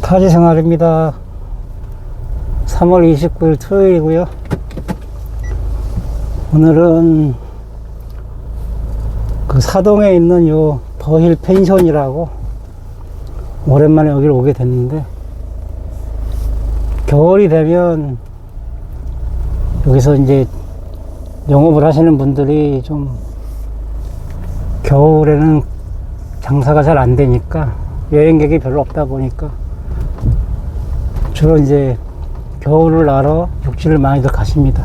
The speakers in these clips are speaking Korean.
타지 생활입니다. 3월 29일 토요일이고요. 오늘은 그 사동에 있는 요 더힐 펜션이라고 오랜만에 여기를 오게 됐는데, 겨울이 되면 여기서 이제 영업을 하시는 분들이 좀 겨울에는 장사가 잘 안 되니까, 여행객이 별로 없다 보니까 주로 이제 겨울을 나러 육지를 많이들 가십니다.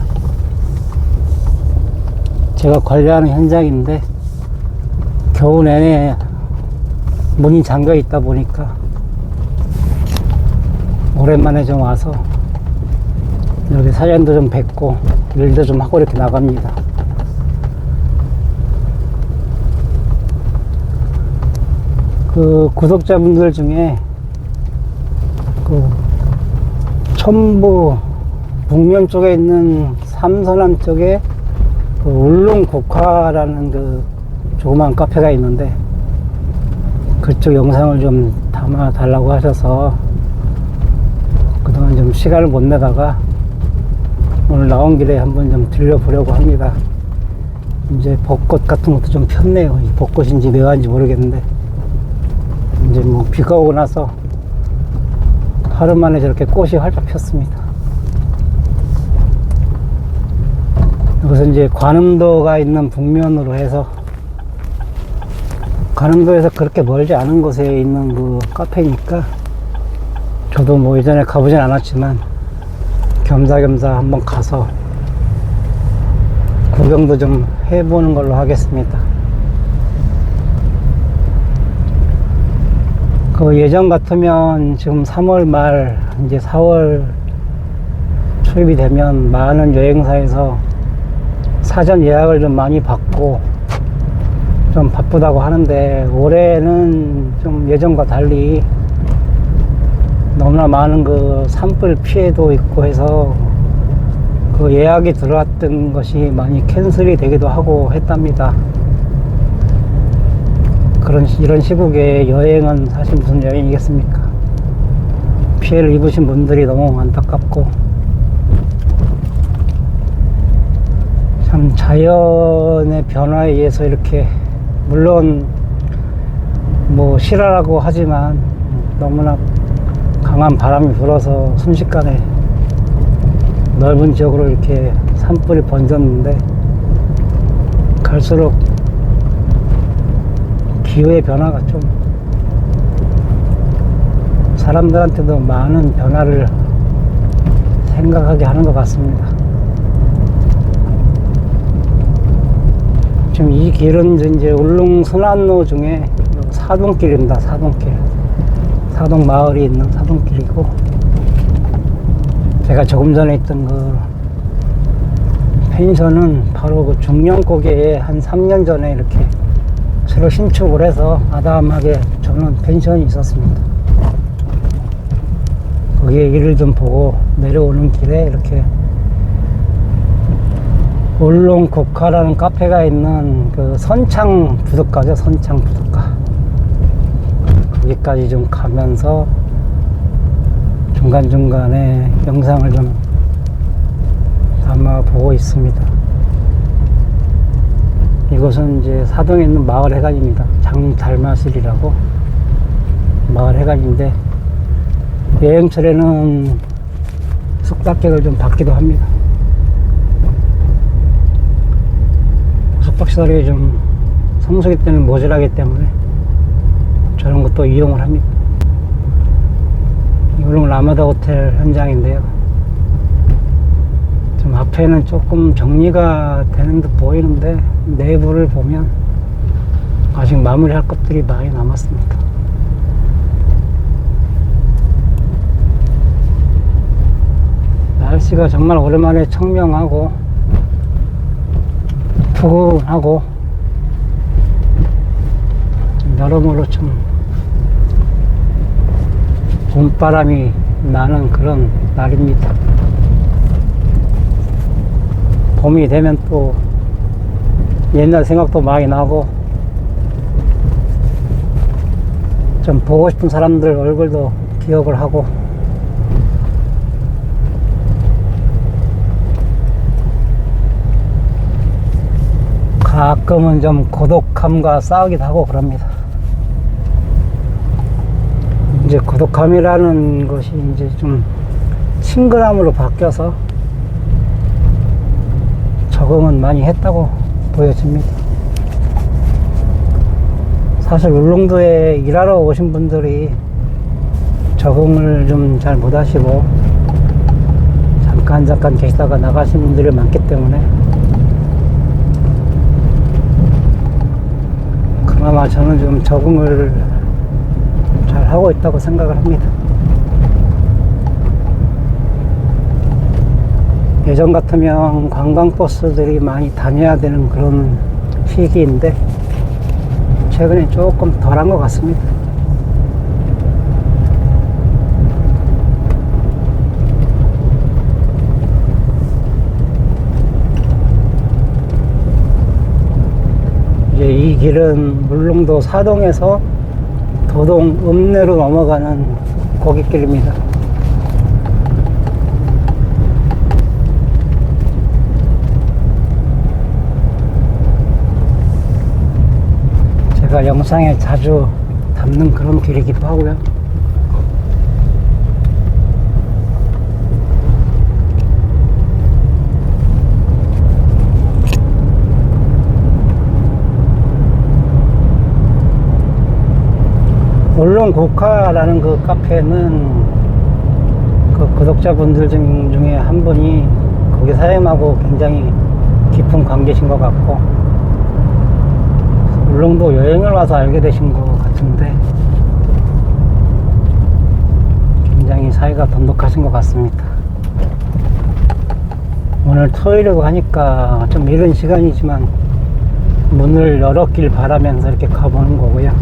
제가 관리하는 현장인데 겨우 내내 문이 잠겨 있다 보니까 오랜만에 좀 와서 여기 사장님도 좀 뵙고 일도 좀 하고 이렇게 나갑니다. 그 구독자분들 중에 그 첨부 북면 쪽에 있는 삼선암 쪽에 그 울릉국화라는 그 조그만 카페가 있는데, 그쪽 영상을 좀 담아 달라고 하셔서 그동안 좀 시간을 못 내다가 오늘 나온 길에 한번 좀 들려보려고 합니다. 이제 벚꽃 같은 것도 좀 폈네요. 이 벚꽃인지 내화인지 모르겠는데, 이제 뭐 비가 오고 나서 하루 만에 저렇게 꽃이 활짝 폈습니다. 여기서 이제 관음도가 있는 북면으로 해서, 관음도에서 그렇게 멀지 않은 곳에 있는 그 카페니까 저도 뭐 예전에 가보진 않았지만 겸사겸사 한번 가서 구경도 좀 해보는 걸로 하겠습니다. 그 예전 같으면 지금 3월 말 이제 4월 초입이 되면 많은 여행사에서 사전 예약을 좀 많이 받고 좀 바쁘다고 하는데, 올해는 좀 예전과 달리 너무나 많은 그 산불 피해도 있고 해서 그 예약이 들어왔던 것이 많이 캔슬이 되기도 하고 했답니다. 이런 시국에 여행은 사실 무슨 여행이겠습니까? 피해를 입으신 분들이 너무 안타깝고, 참 자연의 변화에 의해서 이렇게, 물론 뭐 실화라고 하지만 너무나 강한 바람이 불어서 순식간에 넓은 지역으로 이렇게 산불이 번졌는데, 갈수록 기후의 변화가 좀 사람들한테도 많은 변화를 생각하게 하는 것 같습니다. 지금 이 길은 이제 울릉순환로 중에 사동길입니다. 사동길. 사동 마을이 있는 사동길이고, 제가 조금 전에 있던 그 펜션은 바로 그 중령고개에 한 3년 전에 이렇게 새로 신축을 해서 아담하게 저는 펜션이 있었습니다. 거기에 일을 좀 보고 내려오는 길에 이렇게 울릉국화라는 카페가 있는 그 선창 부둣가죠. 선창 부둣가. 거기까지 좀 가면서 중간중간에 영상을 좀 담아 보고 있습니다. 이곳은 이제 사동에 있는 마을 해관입니다. 장달마실이라고 마을 해관인데, 여행철에는 숙박객을 좀 받기도 합니다. 숙박시설이 좀 성수기 때는 모자라기 때문에 저런 것도 이용을 합니다. 이거는 라마다 호텔 현장인데요. 좀 앞에는 조금 정리가 되는 듯 보이는데, 내부를 보면 아직 마무리할 것들이 많이 남았습니다. 날씨가 정말 오랜만에 청명하고 푸근하고 여러모로 좀 봄바람이 나는 그런 날입니다. 봄이 되면 또 옛날 생각도 많이 나고, 좀 보고 싶은 사람들 얼굴도 기억을 하고, 가끔은 좀 고독함과 싸우기도 하고 그럽니다. 이제 고독함이라는 것이 이제 좀 친근함으로 바뀌어서 적응은 많이 했다고 보여집니다. 사실 울릉도에 일하러 오신 분들이 적응을 좀 잘 못하시고 잠깐 계시다가 나가신 분들이 많기 때문에 그나마 저는 좀 적응을 잘 하고 있다고 생각을 합니다. 예전 같으면 관광버스들이 많이 다녀야 되는 그런 시기인데 최근에 조금 덜한 것 같습니다. 이제 이 길은 울릉도 사동에서 도동 읍내로 넘어가는 고깃길입니다. 제가 영상에 자주 담는 그런 길이기도 하고요. 울릉고카라는 그 카페는 그 구독자분들 중에 한 분이 거기 사장님하고 굉장히 깊은 관계신 것 같고 울릉도 여행을 와서 알게 되신 것 같은데 굉장히 사이가 돈독하신 것 같습니다. 오늘 토요일이고 하니까 좀 이른 시간이지만 문을 열었길 바라면서 이렇게 가보는 거고요.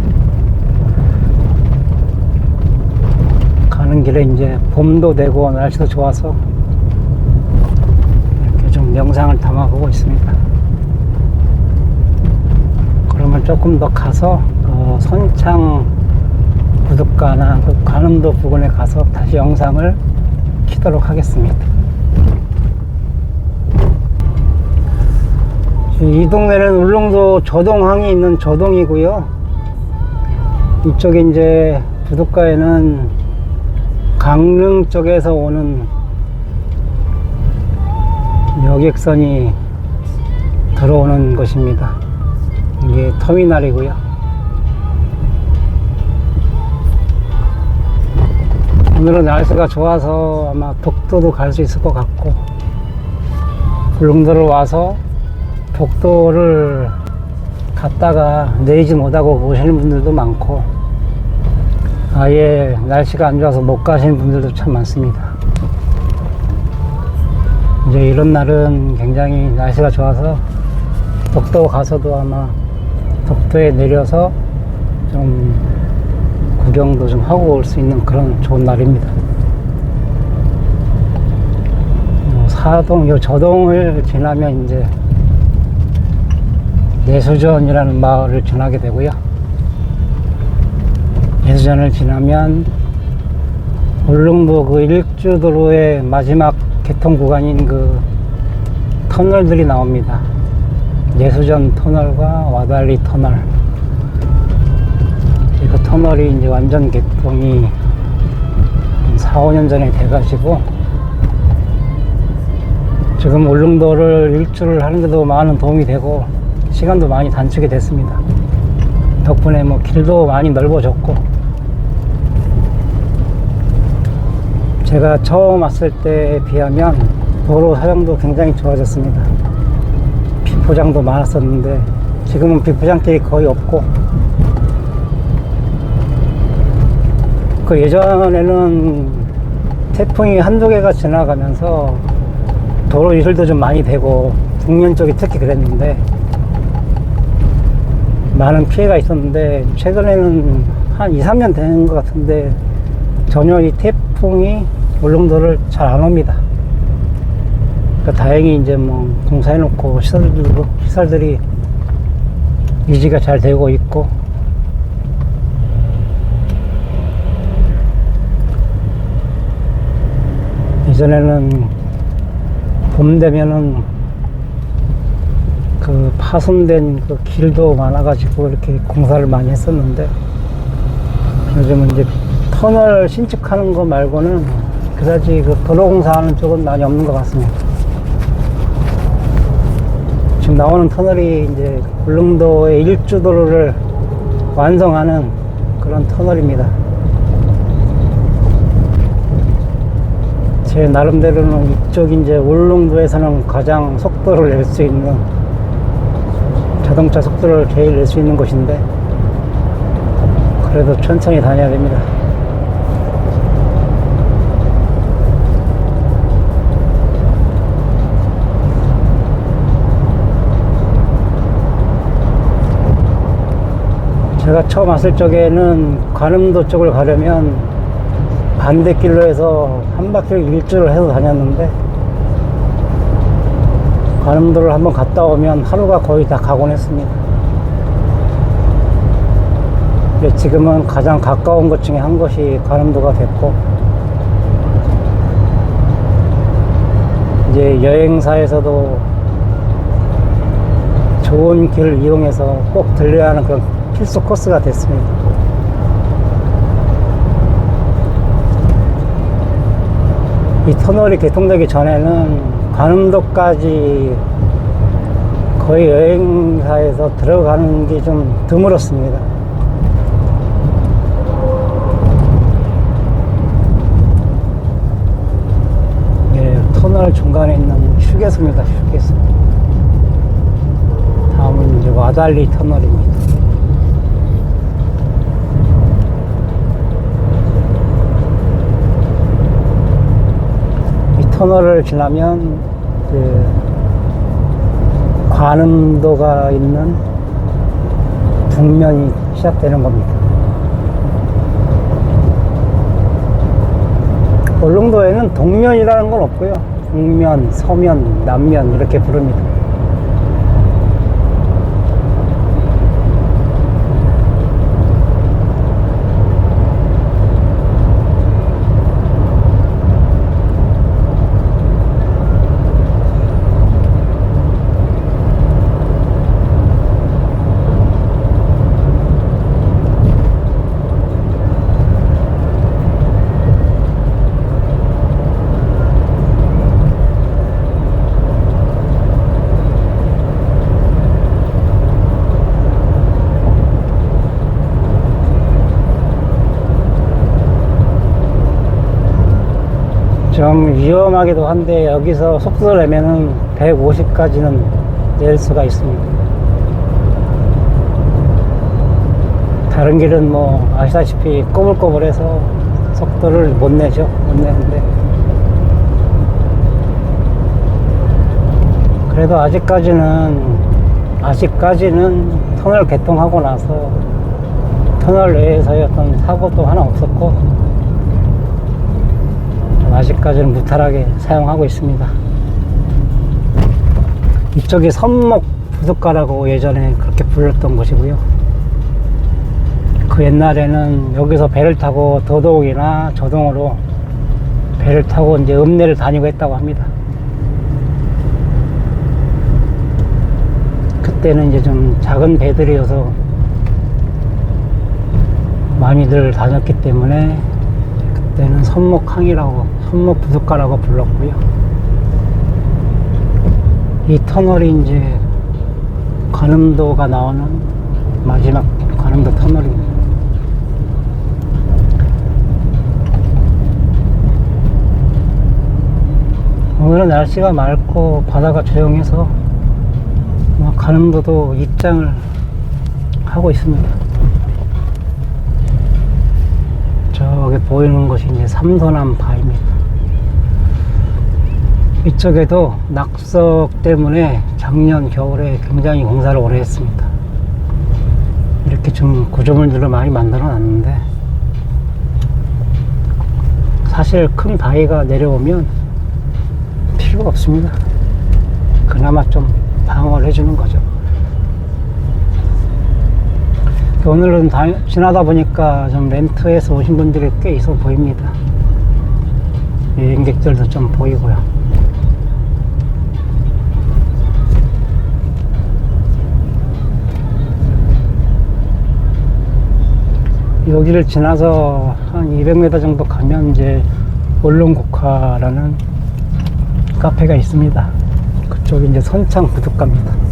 가는 길에 이제 봄도 되고 날씨도 좋아서 이렇게 좀 영상을 담아보고 있습니다. 그러면 조금 더 가서 선창 부둣가나 그 관음도 부근에 가서 다시 영상을 키도록 하겠습니다. 이 동네는 울릉도 조동항이 있는 조동이고요. 이쪽에 이제 부둣가에는 강릉 쪽에서 오는 여객선이 들어오는 곳입니다. 이게 터미널이고요. 오늘은 날씨가 좋아서 아마 독도도 갈 수 있을 것 같고 울릉도를 와서 독도를 갔다가 내리지 못하고 오시는 분들도 많고 아예 날씨가 안 좋아서 못 가시는 분들도 참 많습니다. 이제 이런 날은 굉장히 날씨가 좋아서 독도 가서도 아마 독도에 내려서 좀 구경도 좀 하고 올 수 있는 그런 좋은 날입니다. 사동, 요 저동을 지나면 이제 내수전이라는 마을을 지나게 되고요. 내수전을 지나면 울릉도 그 일주도로의 마지막 개통 구간인 그 터널들이 나옵니다. 내수전 터널과 와달리 터널. 그 터널이 이제 완전 개통이 4, 5년 전에 돼가지고 지금 울릉도를 일주를 하는데도 많은 도움이 되고 시간도 많이 단축이 됐습니다. 덕분에 뭐 길도 많이 넓어졌고 제가 처음 왔을 때에 비하면 도로 사정도 굉장히 좋아졌습니다. 비포장도 많았었는데 지금은 비포장길이 거의 없고 그 예전에는 태풍이 한두 개가 지나가면서 도로 이술도 좀 많이 되고 북면 쪽이 특히 그랬는데 많은 피해가 있었는데 최근에는 한 2, 3년 된 것 같은데 전혀 이 태풍이 울릉도를 잘 안 옵니다. 그러니까 다행히 이제 뭐 공사해놓고 시설들이 유지가 잘 되고 있고 예전에는 봄 되면은 그 파손된 그 길도 많아가지고 이렇게 공사를 많이 했었는데, 요즘은 이제 터널 신축하는 거 말고는 그다지 그 도로 공사하는 쪽은 많이 없는 것 같습니다. 지금 나오는 터널이 이제 울릉도의 일주도로를 완성하는 그런 터널입니다. 제 나름대로는 이쪽 이제 울릉도에서는 가장 속도를 낼 수 있는, 자동차 속도를 제일 낼 수 있는 곳인데, 그래도 천천히 다녀야 됩니다. 제가 처음 왔을 적에는 관음도 쪽을 가려면 반대길로 해서 한 바퀴를 일주를 해서 다녔는데, 관음도를 한번 갔다 오면 하루가 거의 다 가곤 했습니다. 근데 지금은 가장 가까운 것 중에 한 곳이 관음도가 됐고, 이제 여행사에서도 좋은 길을 이용해서 꼭 들려야 하는 그런 필수 코스가 됐습니다. 이 터널이 개통되기 전에는 관음도까지 거의 여행사에서 들어가는 게 좀 드물었습니다. 네, 터널 중간에 있는 휴게소입니다. 휴게소. 다음은 이제 와달리 터널입니다. 터널을 지나면 그 관음도가 있는 북면이 시작되는 겁니다. 울릉도에는 동면이라는 건 없고요. 북면, 서면, 남면 이렇게 부릅니다. 좀 위험하기도 한데, 여기서 속도를 내면은 150까지는 낼 수가 있습니다. 다른 길은 뭐 아시다시피 꼬불꼬불해서 속도를 못 내죠. 못 내는데, 그래도 아직까지는 터널 개통하고 나서 터널 내에서의 어떤 사고도 하나 없었고, 아직까지는 무탈하게 사용하고 있습니다. 이쪽이 선목 부둣가라고 예전에 그렇게 불렀던 곳이고요. 그 옛날에는 여기서 배를 타고 도동이나 저동으로 배를 타고 이제 읍내를 다니고 했다고 합니다. 그때는 이제 좀 작은 배들이어서 많이들 다녔기 때문에 그때는 선목 부둣가라고 불렀고요. 이 터널이 이제 관음도가 나오는 마지막 관음도 터널입니다. 오늘은 날씨가 맑고 바다가 조용해서 관음도도 입장을 하고 있습니다. 저기 보이는 것이 이제 삼소남 바입니다. 이쪽에도 낙석 때문에 작년 겨울에 굉장히 공사를 오래 했습니다. 이렇게 좀 구조물들을 많이 만들어 놨는데, 사실 큰 바위가 내려오면 필요가 없습니다. 그나마 좀 방어를 해주는 거죠. 오늘은 지나다 보니까 좀 렌트해서 오신 분들이 꽤 있어 보입니다. 여행객들도 좀 보이고요. 여기를 지나서 한 200m 정도 가면 이제 울릉국화라는 카페가 있습니다. 그쪽이 이제 선창 부둣가입니다.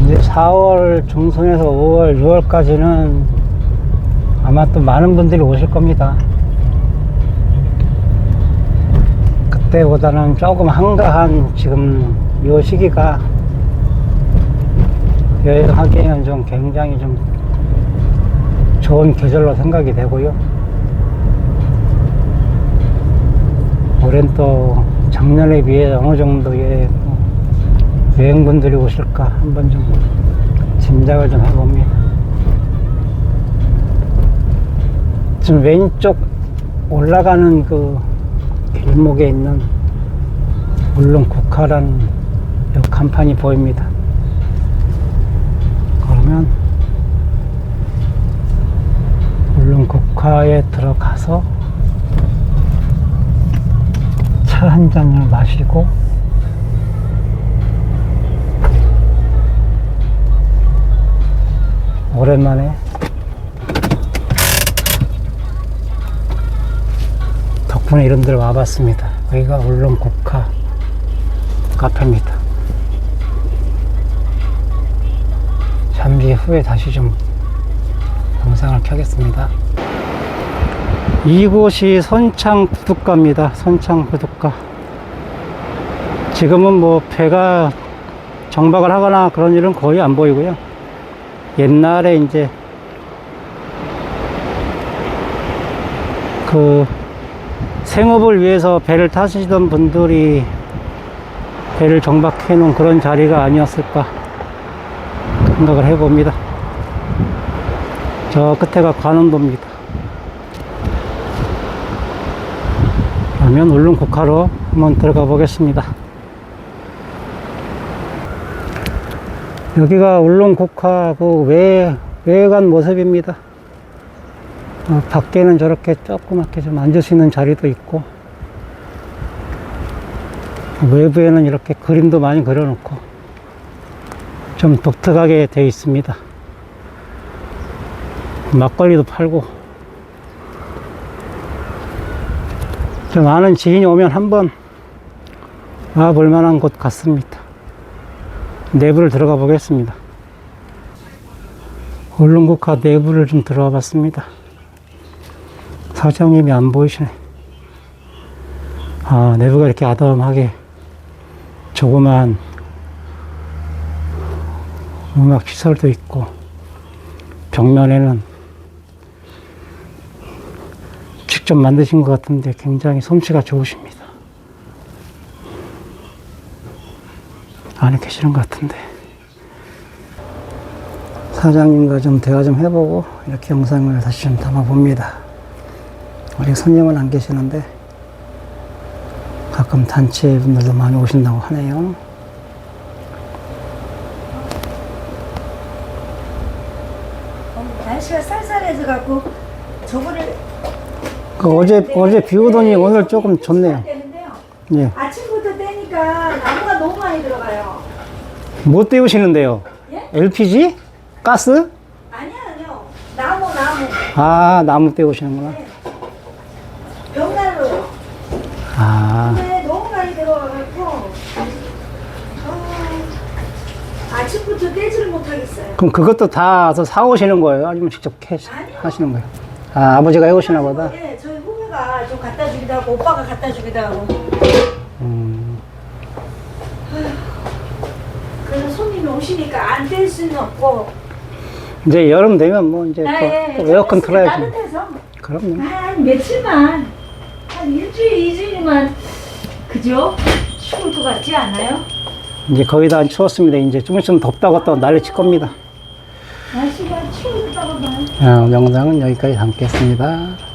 이제 4월 중순에서 5월, 6월까지는 아마 또 많은 분들이 오실 겁니다. 그때보다는 조금 한가한 지금 이 시기가 여행하기에는 좀 굉장히 좀 좋은 계절로 생각이 되고요. 올해는 또 작년에 비해 어느 정도의 여행분들이 오실까 한번 좀 짐작을 좀 해봅니다. 지금 왼쪽 올라가는 그 길목에 있는 울릉국화라는 간판이 보입니다. 그러면 울릉국화에 들어가서 차 한 잔을 마시고 오랜만에 덕분에 이런 데를 와봤습니다. 여기가 울릉국화 카페입니다. 잠시 후에 다시 좀 영상을 켜겠습니다. 이곳이 선창 부둣가입니다. 선창 부둣가. 지금은 뭐 배가 정박을 하거나 그런 일은 거의 안 보이고요. 옛날에 이제 그 생업을 위해서 배를 타시던 분들이 배를 정박해 놓은 그런 자리가 아니었을까 생각을 해봅니다. 저 끝에가 관운도입니다. 그러면 울릉국화로 한번 들어가 보겠습니다. 여기가 울릉국화 그 외관 모습입니다. 밖에는 저렇게 조그맣게 좀 앉을 수 있는 자리도 있고, 외부에는 이렇게 그림도 많이 그려놓고 좀 독특하게 되어 있습니다. 막걸리도 팔고, 좀 아는 지인이 오면 한번 와볼 만한 곳 같습니다. 내부를 들어가 보겠습니다. 울릉국화 내부를 좀 들어와 봤습니다. 사장님이 안 보이시네. 아, 내부가 이렇게 아담하게 조그만 음악 시설도 있고, 벽면에는 직접 만드신 것 같은데 굉장히 솜씨가 좋으십니다. 안에 계시는 것 같은데, 사장님과 좀 대화 좀 해보고 이렇게 영상을 다시 좀 담아 봅니다. 우리 손님은 안 계시는데 가끔 단체 분들도 많이 오신다고 하네요. 날씨가 쌀쌀해서 갖고 저거를 어제 비 오더니 오늘 조금 좋네요. 예. 아침부터 떼니까 나무가 너무 많이 들어가요. 뭐 때우시는데요? 예? LPG? 가스? 아니요. 나무. 아, 나무 때우시는구나. 네. 벽난로요. 아, 근데 너무 많이 들어가갖고 아침부터 떼지를 못하겠어요. 그럼 그것도 다 사오시는 거예요? 아니면 직접 하시는 거예요? 아, 아버지가 해오시나 보다? 네, 저희 후배가 좀 갖다 주기도 하고 오빠가 갖다 주기도 하고. 그래서 손님이 오시니까 안 뗄 수는 없고. 이제 여름 되면 뭐 이제 또 에어컨 틀어야지. 따뜻해서. 그럼요. 한 며칠만, 한 일주일, 이주일만, 그죠? 추울 것 같지 않아요? 이제 거의 다 추웠습니다. 이제 좀 있으면 덥다고 또 난리 칠 겁니다. 날씨가 추워졌다고 봐. 영상은 여기까지 담겠습니다.